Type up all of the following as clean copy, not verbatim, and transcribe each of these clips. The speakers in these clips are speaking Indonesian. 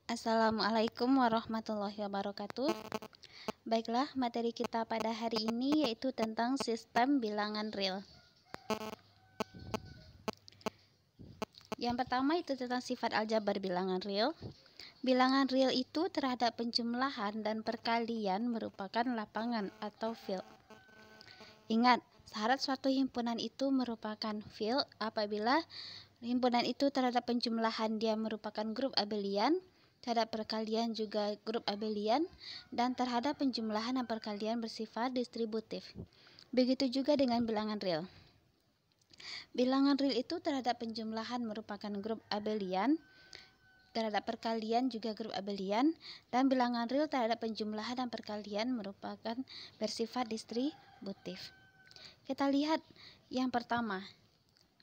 Assalamualaikum warahmatullahi wabarakatuh. Baiklah, materi kita pada hari ini yaitu tentang sistem bilangan real. Yang pertama itu tentang sifat aljabar bilangan real. Bilangan real itu terhadap penjumlahan dan perkalian merupakan lapangan atau field. Ingat, syarat suatu himpunan itu merupakan field apabila himpunan itu terhadap penjumlahan dia merupakan grup abelian, terhadap perkalian juga grup abelian, dan terhadap penjumlahan dan perkalian bersifat distributif. Begitu juga dengan bilangan real. Bilangan real itu terhadap penjumlahan merupakan grup abelian, terhadap perkalian juga grup abelian, dan bilangan real terhadap penjumlahan dan perkalian merupakan bersifat distributif. Kita lihat yang pertama,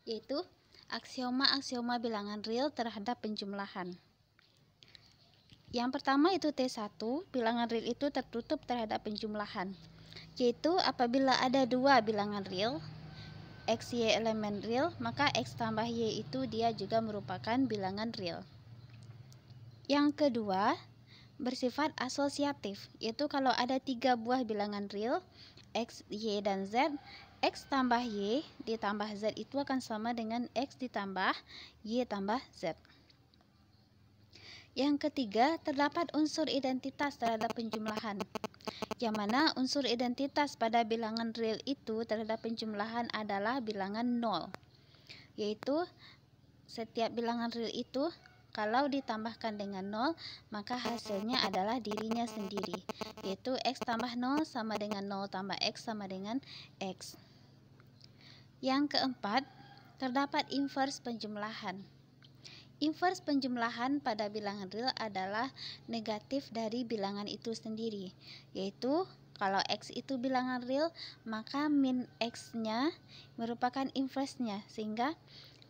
yaitu aksioma-aksioma bilangan real terhadap penjumlahan. Yang pertama itu T1, bilangan real itu tertutup terhadap penjumlahan, yaitu apabila ada dua bilangan real, X, Y elemen real, maka X tambah Y itu dia juga merupakan bilangan real. Yang kedua, bersifat asosiatif, yaitu kalau ada tiga buah bilangan real, X, Y, dan Z, X tambah Y ditambah Z itu akan sama dengan X ditambah Y tambah Z. Yang ketiga, terdapat unsur identitas terhadap penjumlahan, yang mana unsur identitas pada bilangan real itu terhadap penjumlahan adalah bilangan 0, yaitu setiap bilangan real itu kalau ditambahkan dengan 0 maka hasilnya adalah dirinya sendiri, yaitu X tambah 0 sama dengan 0 tambah X sama dengan X. Yang keempat, terdapat inverse penjumlahan. Inverse penjumlahan pada bilangan real adalah negatif dari bilangan itu sendiri, yaitu kalau X itu bilangan real, maka min X-nya merupakan inverse-nya, sehingga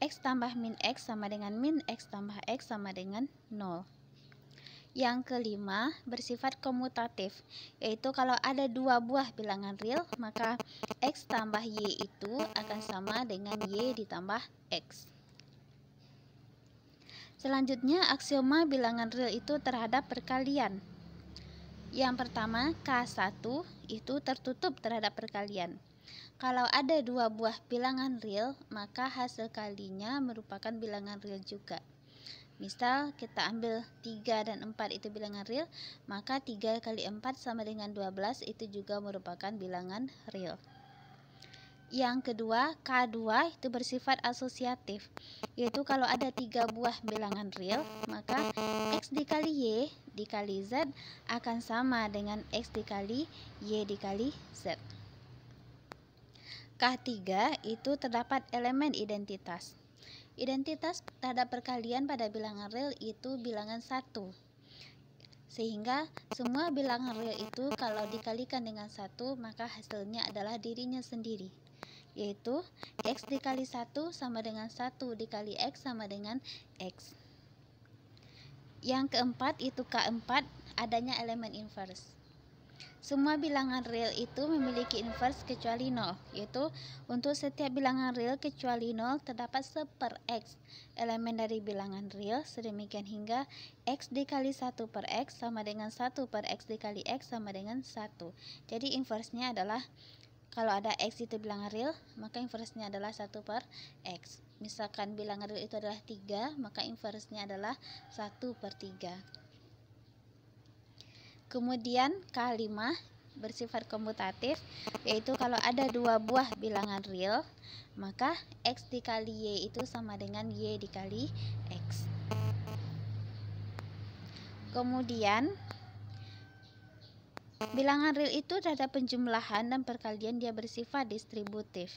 X tambah min X sama dengan min X tambah X sama dengan 0. Yang kelima, bersifat komutatif, yaitu kalau ada dua buah bilangan real, maka X tambah Y itu akan sama dengan Y ditambah X. Selanjutnya, aksioma bilangan real itu terhadap perkalian. Yang pertama, K1 itu tertutup terhadap perkalian. Kalau ada dua buah bilangan real, maka hasil kalinya merupakan bilangan real juga. Misal kita ambil 3 dan 4 itu bilangan real, maka 3 kali 4 sama dengan 12 itu juga merupakan bilangan real. Yang kedua, K2 itu bersifat asosiatif, yaitu kalau ada tiga buah bilangan real, maka X dikali Y dikali Z akan sama dengan X dikali Y dikali Z. K3 itu terdapat elemen identitas. Identitas terhadap perkalian pada bilangan real itu bilangan 1. Sehingga semua bilangan real itu kalau dikalikan dengan 1 maka hasilnya adalah dirinya sendiri, yaitu X dikali 1 sama dengan 1 dikali X sama dengan X. Yang keempat itu K4, adanya elemen inverse. Semua bilangan real itu memiliki inverse kecuali 0, yaitu untuk setiap bilangan real kecuali 0 terdapat 1 per X elemen dari bilangan real, sedemikian hingga X dikali 1 per X sama dengan 1 per X dikali X sama dengan 1. Jadi inverse-nya adalah kalau ada X itu bilangan real, maka inverse-nya adalah 1 per X. Misalkan bilangan real itu adalah 3, maka inverse-nya adalah 1 per 3. Kemudian K5 bersifat komutatif, yaitu kalau ada dua buah bilangan real, maka X dikali Y itu sama dengan Y dikali X. Kemudian bilangan real itu terhadap penjumlahan dan perkalian dia bersifat distributif,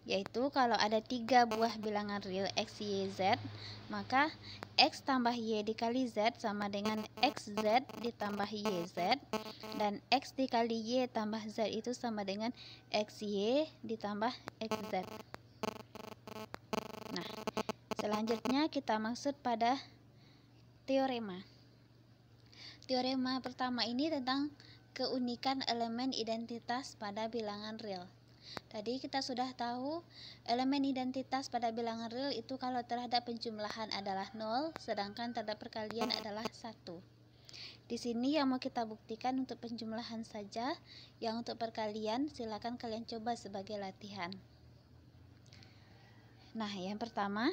yaitu kalau ada tiga buah bilangan real X, Y, Z, maka X tambah Y dikali Z sama dengan XZ ditambah YZ, dan X dikali Y tambah Z itu sama dengan XY ditambah XZ. Nah, selanjutnya kita maksud pada teorema. Teorema pertama ini tentang keunikan elemen identitas pada bilangan real. Tadi kita sudah tahu elemen identitas pada bilangan real itu kalau terhadap penjumlahan adalah 0, sedangkan terhadap perkalian adalah 1. Di sini yang mau kita buktikan untuk penjumlahan saja, yang untuk perkalian silakan kalian coba sebagai latihan. Nah, yang pertama,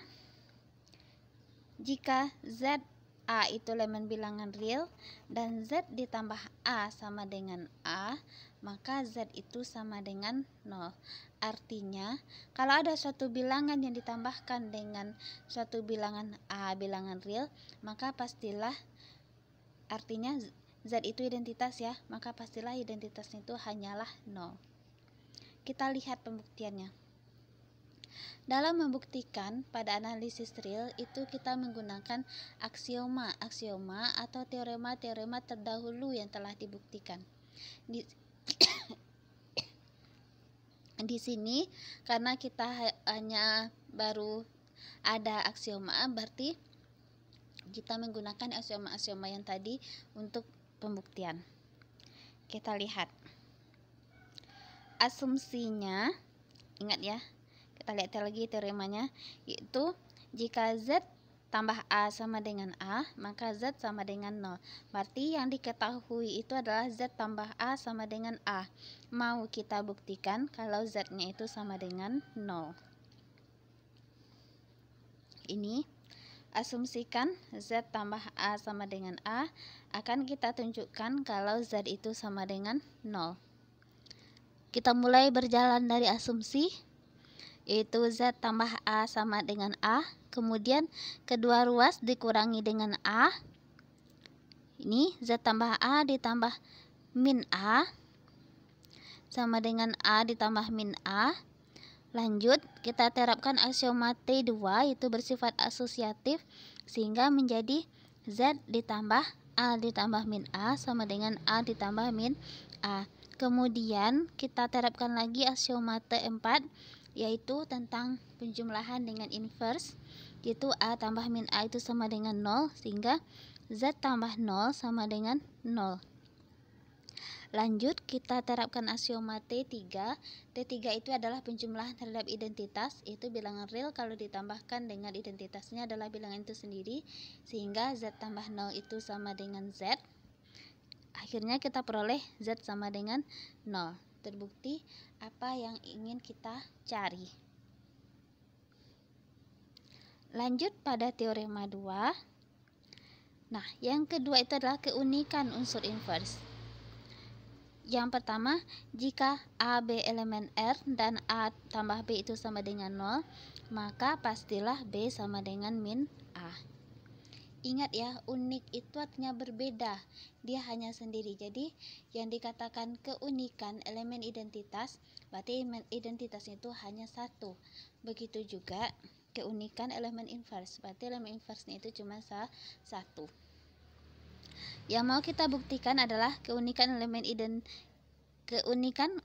jika Z A itu elemen bilangan real dan Z ditambah A sama dengan A, maka Z itu sama dengan 0. Artinya, kalau ada suatu bilangan yang ditambahkan dengan suatu bilangan A, bilangan real, maka pastilah, artinya Z itu identitas ya, maka pastilah identitasnya itu hanyalah 0. Kita lihat pembuktiannya. Dalam membuktikan pada analisis real itu kita menggunakan aksioma atau teorema terdahulu yang telah dibuktikan. Di sini karena kita hanya baru ada aksioma, berarti kita menggunakan aksioma yang tadi untuk pembuktian. Kita lihat. Asumsinya, ingat ya. Kita lihat lagi teoremanya, yaitu jika Z tambah A sama dengan A, maka Z sama dengan 0. Berarti yang diketahui itu adalah Z tambah A sama dengan A. Mau kita buktikan kalau Z-nya itu sama dengan 0. Ini, asumsikan Z tambah A sama dengan A, akan kita tunjukkan kalau Z itu sama dengan 0. Kita mulai berjalan dari asumsi, yaitu Z tambah A sama dengan A, kemudian kedua ruas dikurangi dengan A, ini Z tambah A ditambah min A, sama dengan A ditambah min A. Lanjut, kita terapkan aksioma T2, itu bersifat asosiatif, sehingga menjadi Z ditambah A ditambah min A sama dengan A ditambah min A. Kemudian, kita terapkan lagi aksioma T4, yaitu tentang penjumlahan dengan inverse, yaitu A tambah min A itu sama dengan 0, sehingga Z tambah 0 sama dengan 0. Lanjut, kita terapkan aksioma T3. T3 itu adalah penjumlahan terhadap identitas, yaitu bilangan real kalau ditambahkan dengan identitasnya adalah bilangan itu sendiri, sehingga Z tambah 0 itu sama dengan Z. Akhirnya kita peroleh Z sama dengan 0. Terbukti apa yang ingin kita cari. Lanjut pada teorema 2. Nah, yang kedua itu adalah keunikan unsur inverse. Yang pertama, jika A, B elemen R dan A tambah B itu sama dengan 0, maka pastilah B sama dengan min A. Ingat ya, unik itu artinya berbeda, dia hanya sendiri. Jadi yang dikatakan keunikan elemen identitas, berarti identitasnya itu hanya satu. Begitu juga keunikan elemen inverse, berarti elemen inverse-nya itu cuma satu. Yang mau kita buktikan adalah keunikan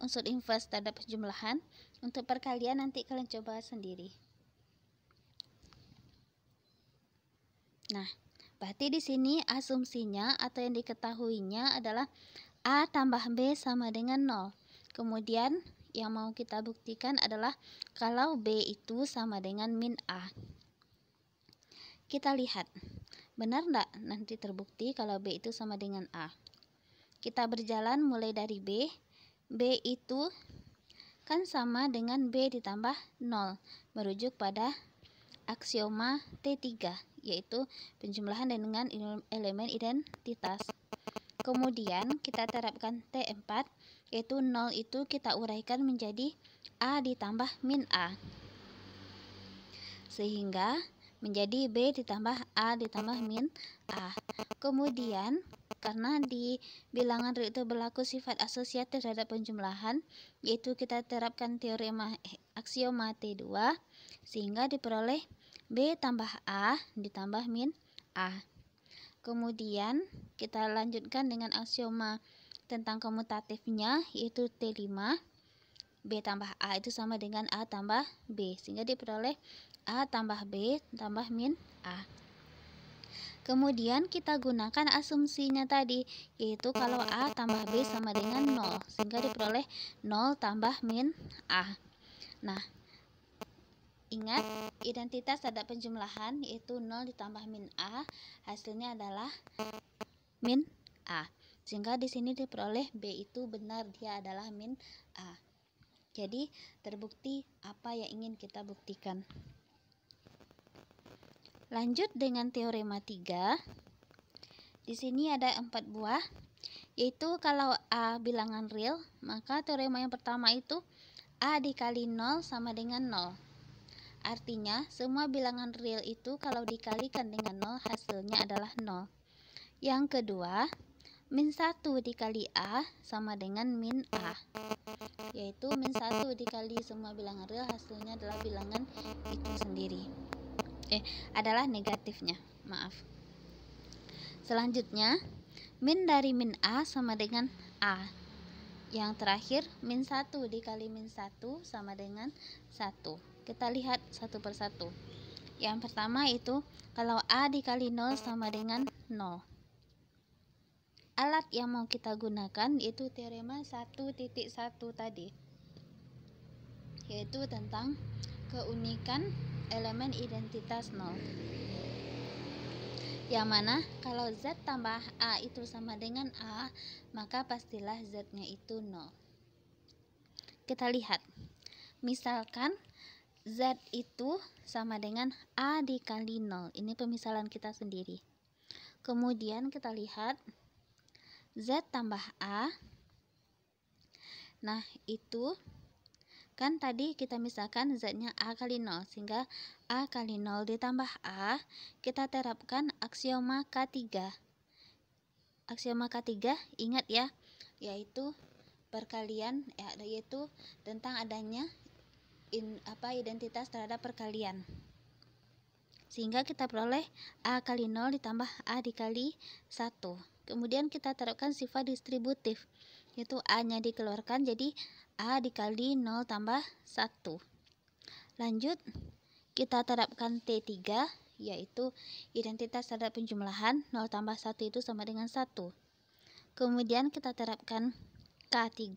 unsur inverse terhadap penjumlahan. Untuk perkalian nanti kalian coba sendiri. Nah, berarti di sini asumsinya atau yang diketahuinya adalah A tambah B sama dengan 0. Kemudian yang mau kita buktikan adalah kalau B itu sama dengan min A. Kita lihat, benar enggak nanti terbukti kalau B itu sama dengan A. Kita berjalan mulai dari B. B itu kan sama dengan B ditambah 0, merujuk pada aksioma T3, yaitu penjumlahan dengan elemen identitas. Kemudian kita terapkan T4, yaitu 0 itu kita uraikan menjadi A ditambah min A, sehingga menjadi B ditambah A ditambah min A. Kemudian karena di bilangan real itu berlaku sifat asosiatif terhadap penjumlahan, yaitu kita terapkan teorema aksioma T2, sehingga diperoleh B tambah A ditambah min A. Kemudian kita lanjutkan dengan aksioma tentang komutatifnya, yaitu T5. B tambah A itu sama dengan A tambah B, sehingga diperoleh A tambah B tambah min A. Kemudian kita gunakan asumsinya tadi, yaitu kalau A tambah B sama dengan 0, sehingga diperoleh 0 tambah min A. Nah, ingat, identitas ada penjumlahan, yaitu 0 ditambah min A, hasilnya adalah min A. Sehingga di sini diperoleh B itu benar, dia adalah min A. Jadi, terbukti apa yang ingin kita buktikan. Lanjut dengan teorema 3. Di sini ada 4 buah, yaitu kalau A bilangan real, maka teorema yang pertama itu A dikali 0 sama dengan 0. Artinya, semua bilangan real itu kalau dikalikan dengan 0, hasilnya adalah 0. Yang kedua, min 1 dikali A sama dengan min A, yaitu min 1 dikali semua bilangan real, hasilnya adalah bilangan itu sendiri. Adalah negatifnya, maaf. Selanjutnya, min dari min A sama dengan A. Yang terakhir, min 1 dikali min 1 sama dengan 1. Kita lihat satu persatu. Yang pertama itu, kalau A dikali 0 sama dengan 0. Alat yang mau kita gunakan yaitu teorema 1.1 tadi, yaitu tentang keunikan elemen identitas 0. Yang mana kalau Z tambah A itu sama dengan A, maka pastilah Z-nya itu 0. Kita lihat. Misalkan Z itu sama dengan A dikali 0. Ini pemisalan kita sendiri. Kemudian kita lihat Z tambah A. Nah, itu kan tadi kita misalkan Z-nya A kali 0, sehingga A kali 0 ditambah A, kita terapkan aksioma K3. Aksioma K3, ingat ya, yaitu perkalian, yaitu tentang adanya identitas terhadap perkalian. Sehingga kita peroleh A kali 0 ditambah A dikali 1. Kemudian kita terapkan sifat distributif, yaitu A-nya dikeluarkan, jadi A dikali 0 tambah 1. Lanjut, kita terapkan T3, yaitu identitas terhadap penjumlahan, 0 tambah 1 itu sama dengan 1. Kemudian kita terapkan K3,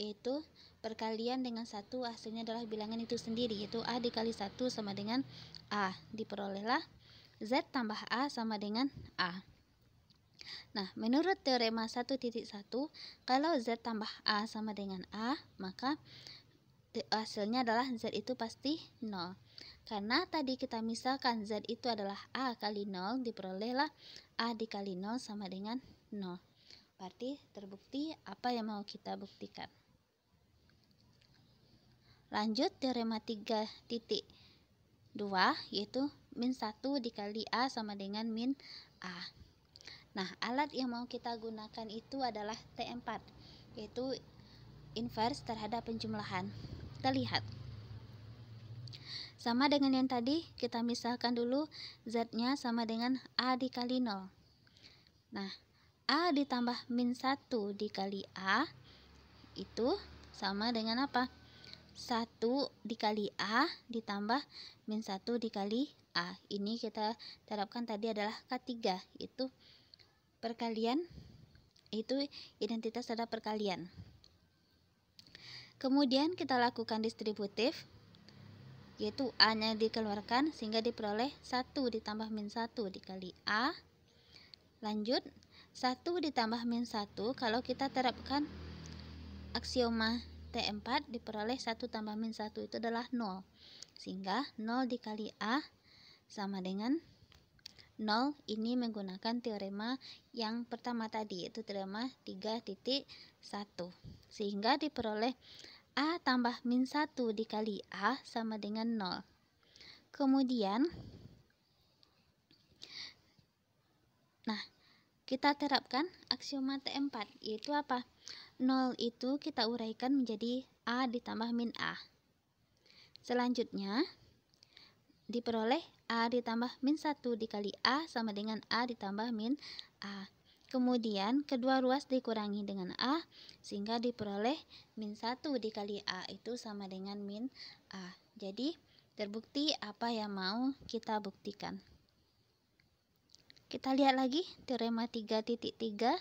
yaitu perkalian dengan 1, hasilnya adalah bilangan itu sendiri, yaitu A dikali 1 sama dengan A. Diperolehlah Z tambah A sama dengan A. Nah, menurut teorema 1.1, kalau Z tambah A sama dengan A, maka hasilnya adalah Z itu pasti 0. Karena tadi kita misalkan Z itu adalah A kali 0, diperolehlah A dikali 0 sama dengan 0. Berarti terbukti apa yang mau kita buktikan. Lanjut teorema 3.2, yaitu min 1 dikali A sama dengan min A. Nah, alat yang mau kita gunakan itu adalah T4, yaitu inverse terhadap penjumlahan. Kita lihat. Sama dengan yang tadi, kita misalkan dulu Z-nya sama dengan A dikali 0. Nah, A ditambah min 1 dikali A itu sama dengan apa? 1 dikali A ditambah min 1 dikali A. Ini kita terapkan tadi adalah K3, itu perkalian, itu identitas terhadap perkalian. Kemudian kita lakukan distributif, yaitu A-nya dikeluarkan sehingga diperoleh 1 ditambah min 1 dikali A. Lanjut, 1 ditambah min 1, kalau kita terapkan aksioma T4, diperoleh 1 tambah min 1 itu adalah 0. Sehingga 0 dikali A sama dengan 0, ini menggunakan teorema yang pertama tadi, yaitu teorema 3.1. Sehingga diperoleh A tambah min 1 dikali A sama dengan 0. Kemudian, nah, kita terapkan aksioma T4, yaitu apa? 0 itu kita uraikan menjadi A ditambah min A. Selanjutnya, diperoleh A ditambah min 1 dikali A sama dengan A ditambah min A. Kemudian kedua ruas dikurangi dengan A sehingga diperoleh min 1 dikali A itu sama dengan min A. Jadi terbukti apa yang mau kita buktikan. Kita lihat lagi teorema 3.3,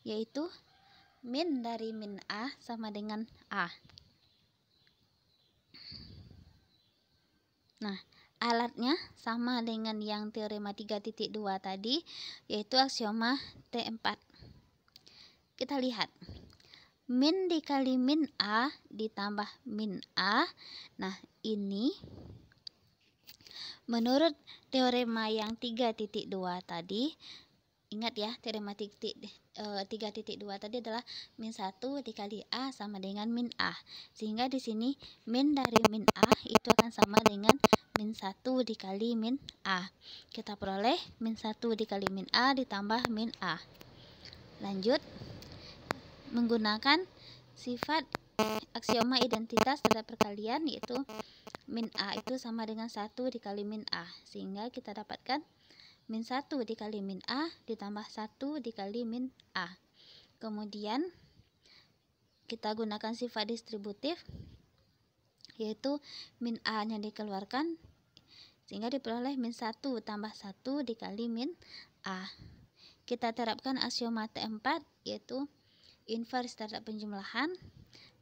yaitu min dari min A sama dengan A. Nah, alatnya sama dengan yang teorema 3.2 tadi, yaitu aksioma T4. Kita lihat. Min dikali min A ditambah min A. Nah, ini menurut teorema yang 3.2 tadi, ingat ya, teorema 3.2 tadi adalah min 1 dikali A sama dengan min A. Sehingga di sini min dari min A itu akan sama dengan min 1 dikali min A. Kita peroleh min 1 dikali min A ditambah min A. Lanjut, menggunakan sifat aksioma identitas terhadap perkalian, yaitu min A itu sama dengan 1 dikali min A. Sehingga kita dapatkan min 1 dikali min A ditambah 1 dikali min A. Kemudian kita gunakan sifat distributif, yaitu min A nya dikeluarkan, sehingga diperoleh min 1 tambah 1 dikali min A. Kita terapkan aksioma T4, yaitu inverse terhadap penjumlahan.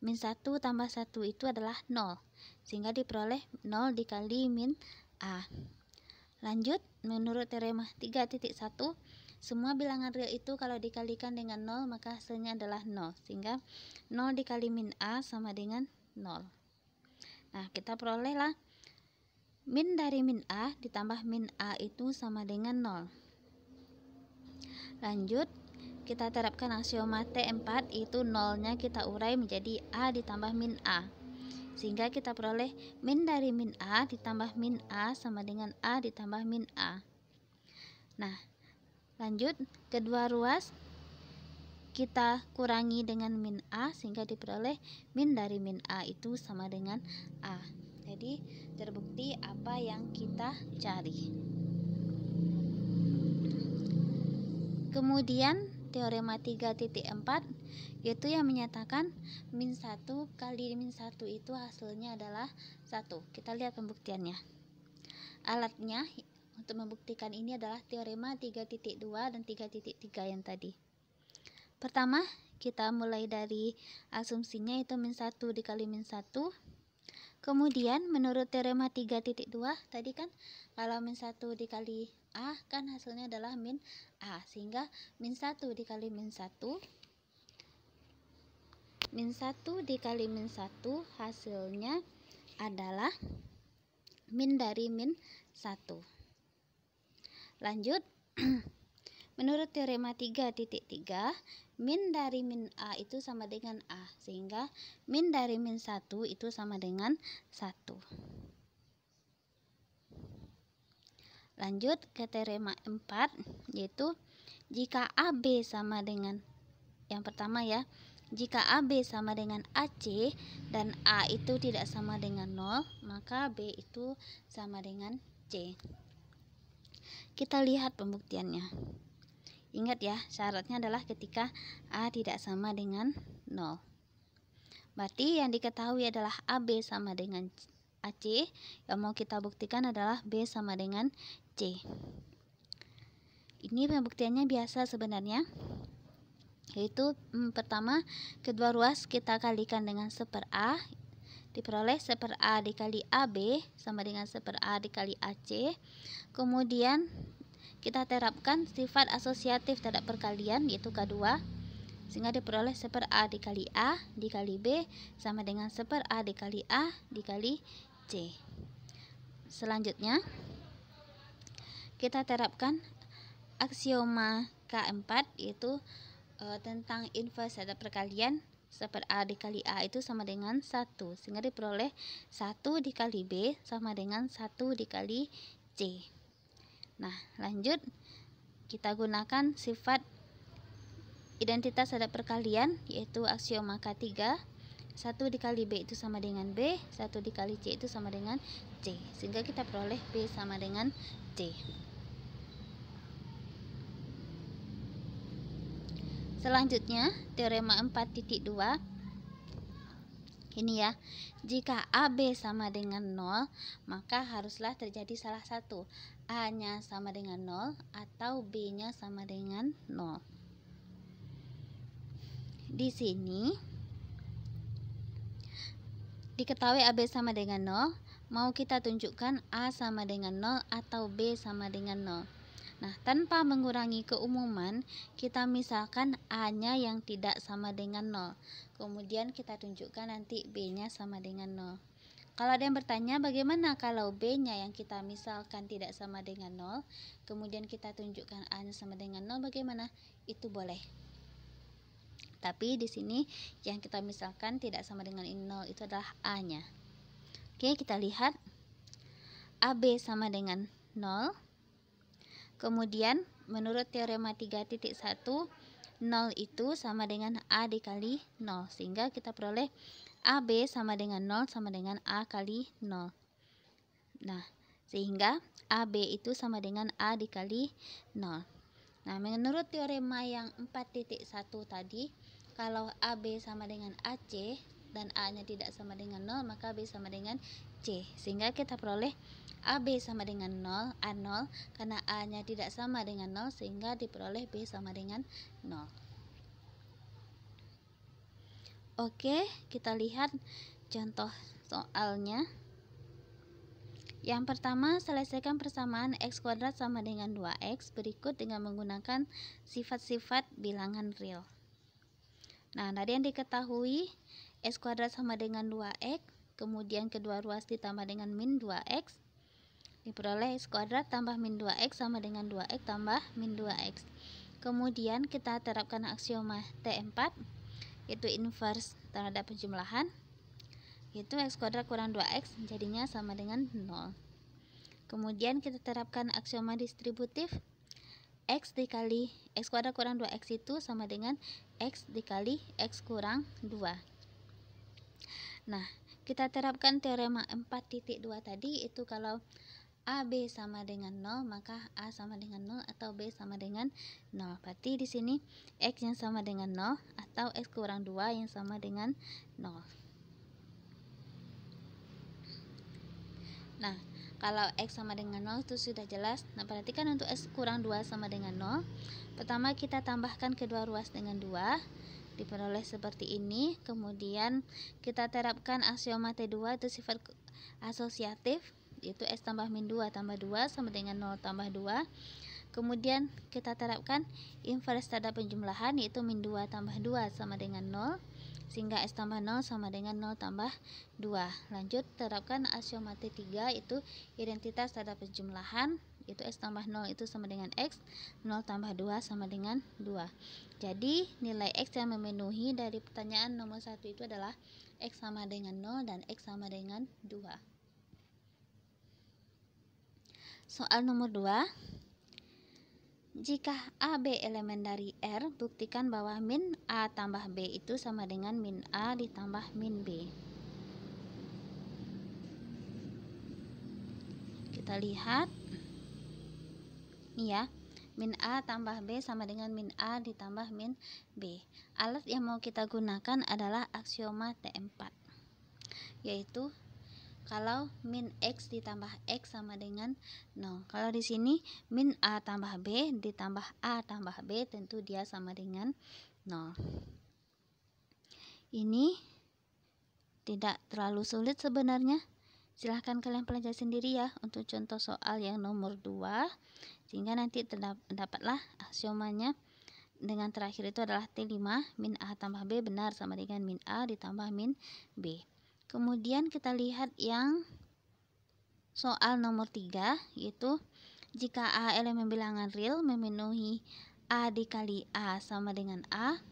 Min 1 tambah 1 itu adalah 0, sehingga diperoleh 0 dikali min A. Lanjut, menurut teorema 3.1, semua bilangan real itu kalau dikalikan dengan 0 maka hasilnya adalah 0, sehingga 0 dikali min A sama dengan 0. Nah, kita perolehlah min dari min A ditambah min A itu sama dengan 0. Lanjut, kita terapkan aksioma T4, itu 0-nya kita urai menjadi A ditambah min A. Sehingga kita peroleh min dari min A ditambah min A sama dengan A ditambah min A. Nah, lanjut, kedua ruas kita kurangi dengan min A sehingga diperoleh min dari min A itu sama dengan A. Jadi terbukti apa yang kita cari. Kemudian teorema 3.4, yaitu yang menyatakan min 1 kali min 1 itu hasilnya adalah 1. Kita lihat pembuktiannya. Alatnya untuk membuktikan ini adalah teorema 3.2 dan 3.3 yang tadi. Pertama, kita mulai dari asumsinya, itu min 1 dikali min 1. Kemudian menurut teorema 3.2 tadi kan kalau min 1 dikali A kan hasilnya adalah min A, sehingga min 1 dikali min 1 dikali min 1 hasilnya adalah min dari min 1. Lanjut, menurut teorema 3.3, min dari min A itu sama dengan A, sehingga min dari min 1 itu sama dengan 1. Lanjut ke teorema 4, yaitu jika AB sama dengan, yang pertama ya, jika AB sama dengan AC dan A itu tidak sama dengan 0, maka B itu sama dengan C. Kita lihat pembuktiannya. Ingat ya, syaratnya adalah ketika A tidak sama dengan 0. Berarti yang diketahui adalah AB sama dengan AC, yang mau kita buktikan adalah B sama dengan C. Ini pembuktiannya biasa sebenarnya, yaitu pertama, kedua ruas kita kalikan dengan 1/A, diperoleh 1/A dikali AB sama dengan 1/A dikali AC. Kemudian kita terapkan sifat asosiatif terhadap perkalian, yaitu K2, sehingga diperoleh 1/A dikali A dikali B sama dengan 1/A dikali A dikali C. Selanjutnya kita terapkan aksioma K4, yaitu tentang inverse terhadap perkalian. 1/A dikali A itu sama dengan 1, sehingga diperoleh 1 dikali B sama dengan 1 dikali C. Nah, lanjut, kita gunakan sifat identitas terhadap perkalian, yaitu aksioma K3. 1 dikali B itu sama dengan B, 1 dikali C itu sama dengan C, sehingga kita peroleh B sama dengan C. Selanjutnya, teorema 4.2. Ini ya, jika AB sama dengan 0, maka haruslah terjadi salah satu. A-nya sama dengan 0 atau B-nya sama dengan 0. Di sini diketahui AB sama dengan 0, mau kita tunjukkan A sama dengan 0 atau B sama dengan 0. Nah, tanpa mengurangi keumuman, kita misalkan A-nya yang tidak sama dengan 0. Kemudian kita tunjukkan nanti B-nya sama dengan 0. Kalau ada yang bertanya bagaimana kalau B-nya yang kita misalkan tidak sama dengan 0, kemudian kita tunjukkan A-nya sama dengan 0, bagaimana? Itu boleh. Tapi di sini yang kita misalkan tidak sama dengan 0 itu adalah A-nya. Oke, kita lihat. AB sama dengan 0. Kemudian menurut teorema 3.1, 0 itu sama dengan A dikali 0. Sehingga kita peroleh AB sama dengan 0 sama dengan A kali 0. Nah, sehingga AB itu sama dengan A dikali 0. Nah, menurut teorema yang 4.1 tadi, kalau AB sama dengan AC dan A-nya tidak sama dengan 0, maka B sama dengan C. Sehingga kita peroleh AB sama dengan 0, A0, karena A-nya tidak sama dengan 0, sehingga diperoleh B sama dengan 0. Oke, kita lihat contoh soalnya. Yang pertama, selesaikan persamaan x kuadrat sama dengan 2x berikut dengan menggunakan sifat-sifat bilangan real. Nah, dari yang diketahui, x kuadrat sama dengan 2x, kemudian kedua ruas ditambah dengan min 2x, diperoleh x kuadrat tambah min 2x sama dengan 2x tambah min 2x. Kemudian kita terapkan aksioma T4, yaitu inverse terhadap penjumlahan, yaitu x kuadrat kurang 2x jadinya sama dengan 0. Kemudian kita terapkan aksioma distributif, x dikali x kuadrat kurang 2x itu sama dengan x dikali x kurang 2. Nah, kita terapkan teorema 4.2 tadi, itu kalau AB sama dengan 0, maka A sama dengan 0 atau B sama dengan 0. Berarti di sini X yang sama dengan 0 atau X kurang 2 yang sama dengan 0. Nah, kalau X sama dengan 0 itu sudah jelas. Nah, perhatikan untuk X kurang 2 sama dengan 0. Pertama kita tambahkan kedua ruas dengan 2. Diperoleh seperti ini. Kemudian kita terapkan aksioma T2, itu sifat asosiatif, yaitu x tambah min 2 tambah 2 sama dengan 0 tambah 2. Kemudian kita terapkan inverse terhadap penjumlahan, yaitu min 2 tambah 2 sama dengan 0, sehingga x tambah 0 sama dengan 0 tambah 2. Lanjut terapkan aksioma T3, itu identitas terhadap penjumlahan, yaitu x tambah 0 itu sama dengan x, 0 tambah 2 sama dengan 2. Jadi nilai x yang memenuhi dari pertanyaan nomor 1 itu adalah x sama dengan 0 dan x sama dengan 2. Soal nomor 2. Jika AB elemen dari R, buktikan bahwa min A tambah B itu sama dengan min A ditambah min B. Kita lihat. Nih ya, min A tambah B sama dengan min A ditambah min B. Alat yang mau kita gunakan adalah aksioma T4, yaitu kalau min X ditambah X sama dengan 0. Kalau di sini min A tambah B ditambah A tambah B, tentu dia sama dengan 0. Ini tidak terlalu sulit sebenarnya. Silahkan kalian pelajari sendiri ya untuk contoh soal yang nomor 2. Sehingga nanti terdapatlah aksiomanya dengan terakhir itu adalah T5, min A tambah B benar sama dengan min A ditambah min B. Kemudian kita lihat yang soal nomor 3, yaitu jika A elemen bilangan real memenuhi A dikali A sama dengan A,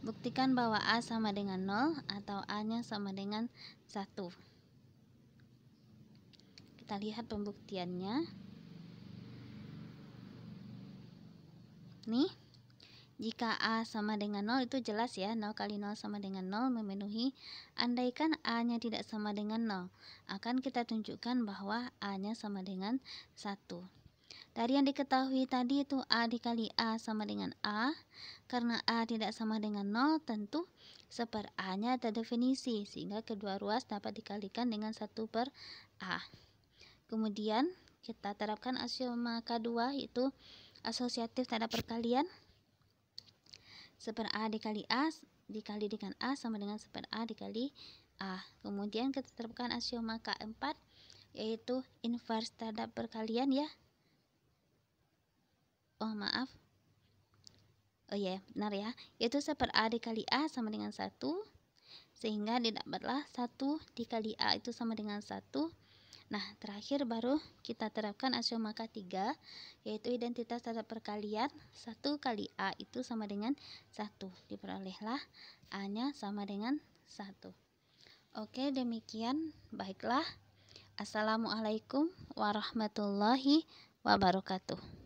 buktikan bahwa A sama dengan 0 atau A-nya sama dengan 1. Kita lihat pembuktiannya. Nih, jika A sama dengan 0 itu jelas ya, 0 kali 0 sama dengan 0 memenuhi. Andaikan A-nya tidak sama dengan 0, akan kita tunjukkan bahwa A-nya sama dengan 1. Dari yang diketahui tadi itu A dikali A sama dengan A. Karena A tidak sama dengan 0, tentu 1/A nya terdefinisi, sehingga kedua ruas dapat dikalikan dengan 1/A. Kemudian kita terapkan aksioma kedua, yaitu asosiatif tanda perkalian. Seper A dikali A dikali dengan A sama dengan seper A dikali A. Kemudian kita terapkan aksioma keempat, yaitu invers tanda perkalian ya. Benar ya, yaitu seper A dikali A sama dengan 1, sehingga didapatlah 1 dikali A itu sama dengan 1. Nah, terakhir baru kita terapkan aksioma ketiga, yaitu identitas tanda perkalian 1 kali A itu sama dengan 1. Diperolehlah A-nya sama dengan 1. Oke, demikian. Baiklah. Assalamualaikum warahmatullahi wabarakatuh.